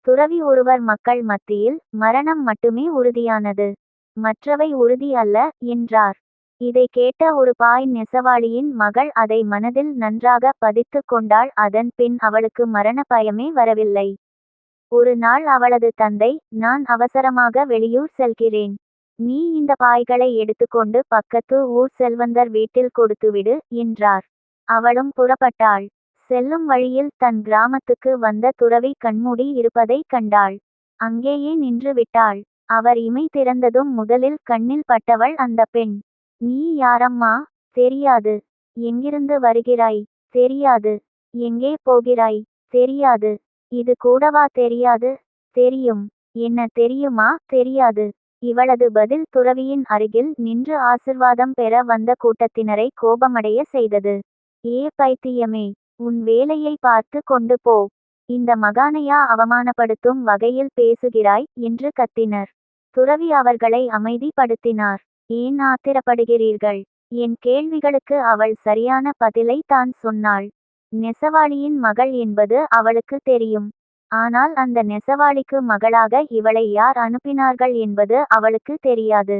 துறவி ஒருவர் மக்கள் மத்தியில் மரணம் மட்டுமே உறுதியானது, மற்றவை உறுதி அல்ல என்றார். இதை கேட்ட ஒரு பாய் நெசவாளியின் மகள் அதை மனதில் நன்றாக பதித்து கொண்டாள். அதன் பின் அவளுக்கு மரண பயமே வரவில்லை. ஒரு நாள் அவளது தந்தை, நான் அவசரமாக வெளியூர் செல்கிறேன், நீ இந்த பாய்களை எடுத்துக்கொண்டு பக்கத்து ஊர் செல்வந்தர் வீட்டில் கொடுத்துவிடு என்றார். அவளும் புறப்பட்டாள். செல்லும் வழியில் தன் கிராமத்துக்கு வந்த துறவி கண்மூடி இருப்பதை கண்டாள். அங்கேயே நின்று விட்டாள். அவர் இமை திறந்ததும் முதலில் கண்ணில் பட்டவள் அந்த பெண். நீ யாரம்மா? தெரியாது. எங்கிருந்து வருகிறாய்? தெரியாது. எங்கே போகிறாய்? தெரியாது. இது கூடவா தெரியாது? தெரியும். என்ன தெரியுமா? தெரியாது. இவளது பதில் துறவியின் அருகில் நின்று ஆசிர்வாதம் பெற வந்த கூட்டத்தினரை கோபமடைய செய்தது. ஏ பைத்தியமே, உன் வேலையை பார்த்து கொண்டு போ. இந்த மகானையா அவமானப்படுத்தும் வகையில் பேசுகிறாய் என்று கத்தினர். துறவி அவர்களை அமைதிப்படுத்தினார். ஏன் ஆத்திரப்படுகிறீர்கள்? என் கேள்விகளுக்கு அவள் சரியான பதிலை தான் சொன்னாள். நெசவாளியின் மகள் என்பது அவளுக்கு தெரியும். ஆனால் அந்த நெசவாளிக்கு மகளாக இவளை யார் அனுப்பினார்கள் என்பது அவளுக்கு தெரியாது.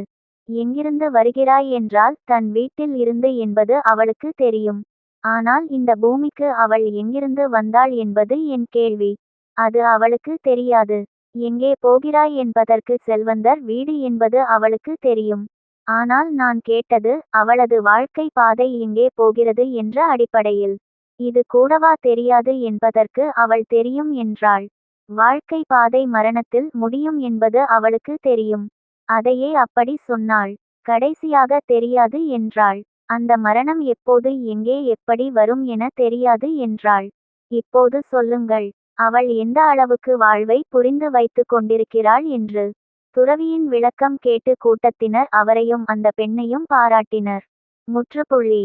எங்கிருந்து வருகிறாய் என்றால் தன் வீட்டில் இருந்து என்பது அவளுக்கு தெரியும். ஆனால் இந்த பூமிக்கு அவள் எங்கிருந்து வந்தாள் என்பது என் கேள்வி. அது அவளுக்கு தெரியாது. எங்கே போகிறாய் என்பதற்கு செல்வந்தர் வீடு என்பது அவளுக்கு தெரியும். ஆனால் நான் கேட்டது அவளது வாழ்க்கை பாதை எங்கே போகிறது என்ற அடிப்படையில். இது கூடவா தெரியாது என்பதற்கு அவள் தெரியும் என்றாள். வாழ்க்கை பாதை மரணத்தில் முடியும் என்பது அவளுக்கு தெரியும். அதையே அப்படி சொன்னாள். கடைசியாக தெரியாது என்றாள். அந்த மரணம் எப்போது எங்கே எப்படி வரும் என தெரியாது என்றாள். இப்போது சொல்லுங்கள், அவள் எந்த அளவுக்கு வாழ்வை புரிந்து வைத்து கொண்டிருக்கிறாள் என்று. துறவியின் விளக்கம் கேட்டு கூட்டத்தினர் அவரையும் அந்த பெண்ணையும் பாராட்டினர். முற்றுப்புள்ளி.